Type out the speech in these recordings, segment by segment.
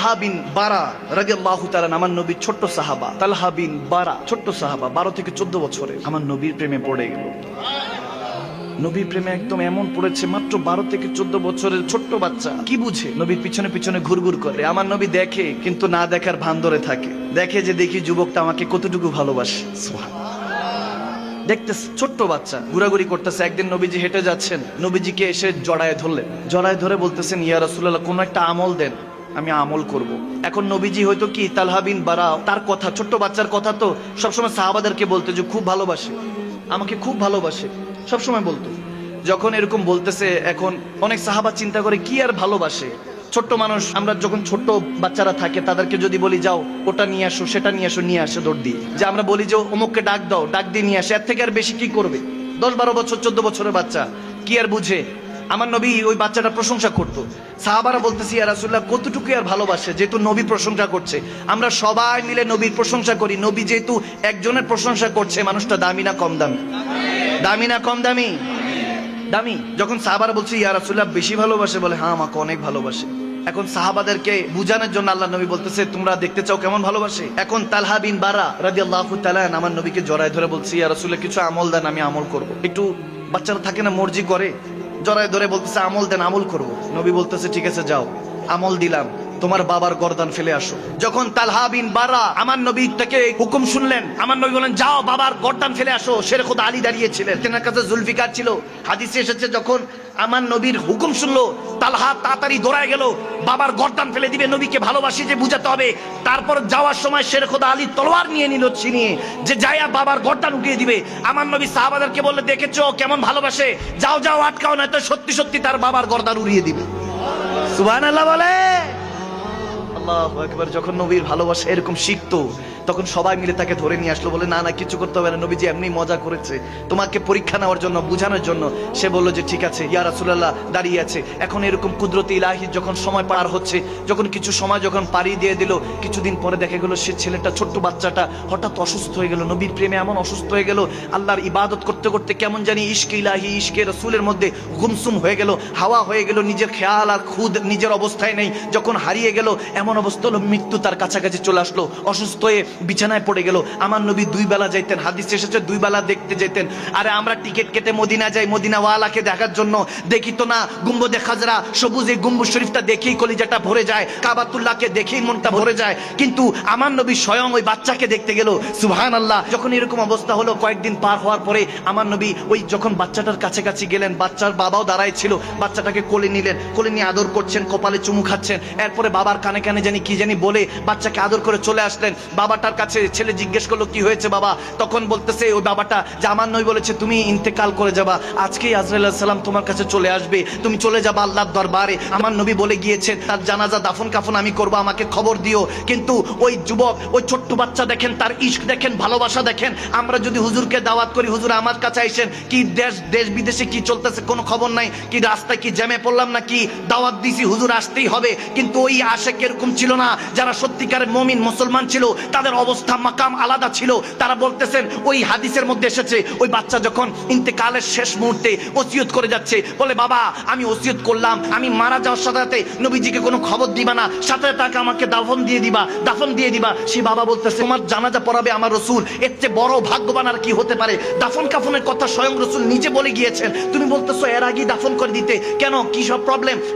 তালহা বিন বারা রাদিয়াল্লাহু তাআলা, আমার নবীর ছোট্ট সাহাবা তালহা বিন বারা, ছোট্ট সাহাবা, 12 থেকে 14 বছরে আমার নবীর প্রেমে পড়ে গেল। নবীর প্রেমে একদম এমন পড়েছে, মাত্র 12 থেকে 14 বছরের ছোট্ট বাচ্চা, কি বুঝে? নবীর পিছনে পিছনে ঘুরঘুর করে। আমার নবী দেখে, কিন্তু না দেখার ভান ধরে থাকে। দেখে যে দেখি যুবকটা আমাকে কতটুকু ভালোবাসে। দেখতেছে ছোট্ট বাচ্চা ঘোরাঘুরি করতেছে। একদিন নবীজি হেঁটে যাচ্ছেন, নবীজিকে এসে জড়ায় ধরলেন। জড়ায় ধরে বলতেছেন, ইয়া রাসূলুল্লাহ, কোন একটা আমল দেন, আমি আমল করব। এখন নবীজি হয়তো কি তালহা বিন বারা, তার কথা, ছোট্ট বাচ্চার কথা তো সবসময় সাহাবাদেরকে বলতে যে খুব ভালোবাসে, আমাকে খুব ভালোবাসে, সবসময় বলতো। যখন এরকম বলতেছে, এখন অনেক সাহাবা চিন্তা করে কি আর ভালোবাসে, ছোট্ট মানুষ। আমরা যখন ছোট্ট বাচ্চারা থাকে তাদেরকে যদি বলি যাও ওটা নিয়ে আসো, সেটা নিয়ে আসো, নিয়ে আসে দৌড় দিয়ে। যে আমরা বলি যে অমুককে ডাক দাও, ডাক দিয়ে নিয়ে আসে, এর থেকে আর বেশি কি করবে? 10-12 বছর 14 বছরের বাচ্চা কি আর বুঝে? আমার নবী ওই বাচ্চাটা প্রশংসা করতো। সাহাবারা বলতেছি, ইয়া রাসূলুল্লাহ, কতটুকু আর ভালোবাসে, যেহেতু নবী প্রশংসা করছে, আমরা সবাই মিলে নবীর প্রশংসা করি। নবী যেহেতু একজনের প্রশংসা করছে, মানুষটা দামি না কম দামি? দামি না কম দামি? দামি। যখন সাহাবারা বলছে ইয়া রাসূলুল্লাহ বেশি ভালোবাসে, বলে হ্যাঁ আমাকে অনেক ভালোবাসে। এখন সাহাবাদেরকে বুঝানোর জন্য আল্লাহ নবী বলতেছে, তোমরা দেখতে চাও কেমন ভালোবাসে? এখন তালহা বিন বারা রাদিয়াল্লাহু তাআলা আমার নবীকে জড়ায় ধরে বলছে, ইয়া রাসূলুল্লাহ কিছু আমল দেন, আমি আমল করব। একটু বাচ্চারা থাকে না, মর্জি করে, জড়ায় ধরে বলতেছে আমল দেন, আমল করব। নবী বলতেছে ঠিক আছে যাও, আমল দিলাম, তোমার বাবার গর্দান ফেলে আসো। যখন তালহা বিন বারা আমার নবী থেকে হুকুম শুনলেন, আমার নবী বলেন যাও বাবার গর্দান ফেলে আসো। শের খোদা আলী দাঁড়িয়েছিলেন, তেনার কাছে জুলফিকার ছিল। হাদিসে এসেছে যখন আমার নবীর হুকুম শুনলো, তালহা তাড়াতাড়ি দৌড়ায় গেল, বাবার গর্দান ফেলে দিবে, নবীকে ভালোবাসি যে বুঝাতে হবে। তারপর যাওয়ার সময় শের খোদা আলী তলোয়ার নিয়ে নিল ছিনিয়ে, যে যাইয়া বাবার গর্দান উঠিয়ে দিবে। আমার নবী সাহাবাদেরকে বললে, দেখেছো কেমন ভালোবাসে, যাও যাও আটকাও, না তো সত্যি সত্যি তার বাবার গর্দান উড়িয়ে দিবে। সুবহানাল্লাহ বলে। আল্লাহু আকবার। যখন নবীর ভালোবাসা এরকম শিখতো, তখন সবাই মিলে তাকে ধরে নিয়ে আসলো, বলে না না কিছু করতে হবে না, নবীজি এমনি মজা করেছে, তোমাকে পরীক্ষা নেওয়ার জন্য, বোঝানোর জন্য। সে বললো যে ঠিক আছে, ইয়া রাসূলুল্লাহ দাঁড়িয়ে আছে। এখন এরকম কুদরতে ইলাহি যখন সময় পার হচ্ছে, যখন কিছু সময় যখন পাড়ি দিয়ে দিল, কিছুদিন পরে দেখা গেল সে ছেলেটা, ছোট্ট বাচ্চাটা হঠাৎ অসুস্থ হয়ে গেল। নবীর প্রেমে এমন অসুস্থ হয়ে গেল, আল্লাহর ইবাদত করতে করতে কেমন জানি ইশকে ইলাহি, ইশকে রাসূলের মধ্যে গুমসুম হয়ে গেল, হাওয়া হয়ে গেল, নিজের খেয়াল আর খুদ নিজের অবস্থায় নেই। যখন হারিয়ে গেল, এমন অবস্থা হলো মৃত্যু তার কাছাকাছি চলে আসলো, অসুস্থ হয়ে বিছানায় পড়ে গেল। আমার নবী 2 বেলা যাইতেন, হাদিস এসেছে 2 বেলা দেখতে যেতেন। আরে আমরা টিকিট কেটে মদিনা যাই, মদিনাওয়ালাকে দেখার জন্য, দেখি তো না গুম্বদে খাজরা, সবুজ এই গম্বুজ শরীফটা দেখেই কলিজাটা ভরে যায়, কাবাতুল্লাহকে দেখেই মনটা ভরে যায়। কিন্তু আমার নবী স্বয়ং ওই বাচ্চাকে দেখতে গেল। সুবহানাল্লাহ। যখন এরকম অবস্থা হলো, কয়েকদিন পার হওয়ার পরে আমার নবী ওই যখন বাচ্চাটার কাছাকাছি গেলেন, বাচ্চার বাবাও দাঁড়ায় ছিল, বাচ্চাটাকে কোলে নিলেন, কোলে নিয়ে আদর করছেন, কপালে চুমু খাচ্ছেন। এরপরে বাবার কানে কানে জানি কি জানি বলে বাচ্চাকে আদর করে চলে আসলেন বাবাটার কাছে। ছেলে জিজ্ঞেস করলো কি হয়েছে বাবা? তখন বলতেছে ওই বাবাটা যে আমার নবী বলেছে তুমি ইন্তেকাল করে যাবা, আজকেই আজরাইল আলাইহিস সালাম তোমার কাছে চলে আসবে, তুমি চলে যাবা আল্লাহর দরবারে। আমার নবী বলে গিয়েছেন তার জানাজা দাফন কাফন আমি করব, আমাকে খবর দিও। কিন্তু ওই যুবক, ওই ছোট্ট বাচ্চা দেখেন, তার ইশক দেখেন, ভালোবাসা দেখেন। আমরা যদি হুজুরকে দাওয়াত করি, হুজুর আমার কাছে আইসেন, কি দেশ বিদেশে কি চলতেছে কোনো খবর নাই, কি রাস্তায় কি জ্যামে পড়লাম না, কি দাওয়াত দিছি, হুজুর আসতেই হবে। কিন্তু ওই আশেক এরকম ছিল না, যারা সত্যিকারের মুমিন মুসলমান ছিল, তাদের অবস্থা মাকাম আলাদা ছিল। তারা বলতেছেন, ওই হাদিসের মধ্যে এসেছে, ওই বাচ্চা যখন ইন্তেকালের শেষ মুহূর্তে ওসিয়ত করে যাচ্ছে, বলে বাবা আমি ওসিয়ত করলাম, আমি মারা যাওয়ার সাথে সাথে নবীজিকে কোনো খবর দিবা না, সাথে তাকে আমাকে দাফন দিয়ে দিবা। সে বাবা বলতেছে, তোমার জানাজা পড়াবে আমার রাসূল, এর চেয়ে বড় ভাগ্যবান আর কি হতে পারে? দাফন কাফনের কথা স্বয়ং রাসূল নিজে বলে গিয়েছেন, তুমি বলতেছো এর আগেই দাফন করে দিতে, কেন? কি সব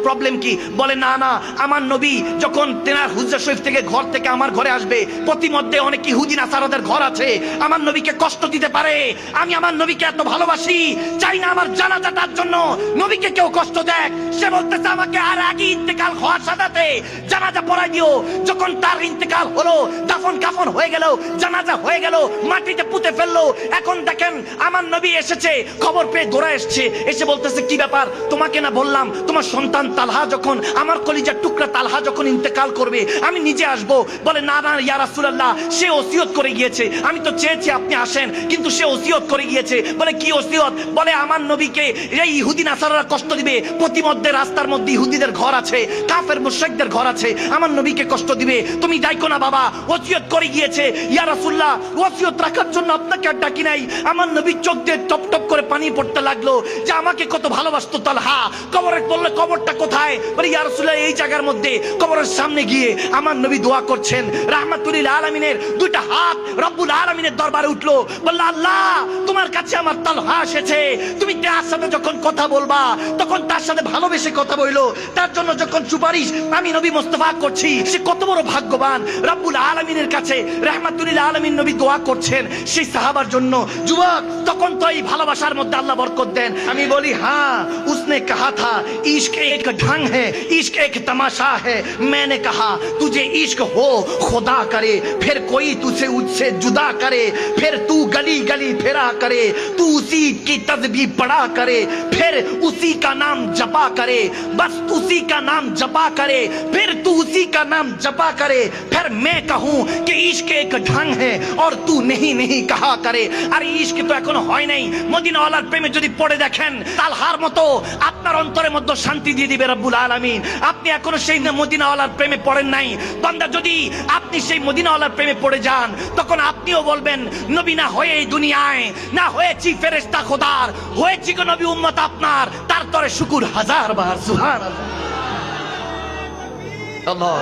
প্রবলেম কি? বলে না না, আমার নবী যখন তেনার হুজরা শরীফ থেকে ঘর থেকে আমার ঘরে আসবে, প্রতিমধ্যে অনেক ইহুদি নাসারাদের ঘর আছে, আমার নবীকে কষ্ট দিতে পারে। আমি আমার নবীকে এত ভালোবাসি, চাই না আমার জানাজাটার জন্য নবীকে কেউ কষ্ট দেয়। সে বলতেছে আমাকে আর আগে ইন্তেকাল হওয়ার সাথে জানাজা পড়াই দিও। যখন তার ইন্তেকাল হলো, দাফন কাফন হয়ে গেল, জানাজা হয়ে গেল, মাটিতে পুঁতে ফেললো। এখন দেখেন আমার নবী এসেছে, খবর পেয়ে দৌড়া এসছে, এসে বলতেছে কি ব্যাপার? তোমাকে না বললাম তোমার সন্তান তালহা যখন, আমার কলিজার টুকরা তালহা যখন ইন্তেকাল করবে আমি নিজে আসবো। বলে না না ইয়া রাসূলুল্লাহ, সে ওসিয়ত করে গিয়েছে, আমি তো চেয়েছি আপনি আসেন, কিন্তু সে ওসিয়ত করে গিয়েছে। বলে কি ওসিয়ত? বলে আমার নবীকে এই ইহুদি নাসারারা কষ্ট দিবে, প্রতিমধ্যে রাস্তার মধ্যে ইহুদিদের ঘর আছে, কাফের মুশরিকদের ঘর আছে, আমার নবীকে কষ্ট দিবে, তুমি ডাইকো না বাবা, ওসিয়ত করে গিয়েছে। ইয়া রাসূলুল্লাহ, ওসিয়ত রাখার জন্য আপনাকে আর ডাকি নাই। আমার নবীর চোখ দিয়ে টপ টপ করে পানি পড়তে লাগলো যে আমাকে কত ভালোবাসতো তালহা। কবরে বললে কবরটা কোথায়? বলে ইয়া রাসূলুল্লাহ এই জায়গার মধ্যে। কবরের সামনে গিয়ে আমার নবী দোয়া করছেন, রাহমাতুল লিল আলামিনের দুইটা হাত রব্বুল আলামিনের দরবারে উঠলো, বলল আল্লাহ তোমার কাছে আমার তালহা এসেছে, তুমি তার সাথে যখন কথা বলবা তখন তার সাথে ভালোবেসে কথা বইলো, তার জন্য যখন সুপারিশ আমি নবী মুস্তাফা করছি, সে কত বড় ভাগ্যবান। রব্বুল আলামিনের কাছে রাহমাতুল লিল আলামিন নবী দোয়া করছেন সেই সাহাবার জন্য। যুবক, তখন তো এই ভালোবাসার মধ্যে আল্লাহ বরকত দেন। আমি বলি হ্যাঁ, उसने कहा था इश्क एक ढंग है, इश्क एक तमाशा है, मैंने कहा तुझे इश्क हो खुदा करे, फिर कोई तुझे उससे जुदा करे, फिर तू गली गली फिरा करे, तू उसी की तस्बीह पढ़ा करे, फिर उसी का नाम जपा करे, बस उसी का नाम जपा करे, फिर तू उसी का नाम जपा करे, फिर मैं कहूं कि इश्क एक ढंग है और तू नहीं नहीं कहा करे। আর ইশক তো এখনো হয় নাই। মদিনাওয়ালার প্রেমে যদি পড়ে দেখেন, তালহার মতো আপনার অন্তরের মধ্যে শান্তি দিয়ে দিবে রব্বুল আলামিন। আপনি এখনো সেই মদিনাওয়ালার প্রেমে পড়েন নাই। বান্দা, যদি আপনি সেই মদিনাওয়ালার প্রেমে পড়ে যান, তখন আপনিও বলবেন নবী না হয়ে এই দুনিয়ায় না হয়েছি ফেরেশতা খোদার, হয়েছি গো নবী উম্মত আপনার, তার তরে শুকুর হাজার বার। সুবহানাল্লাহ। আল্লাহ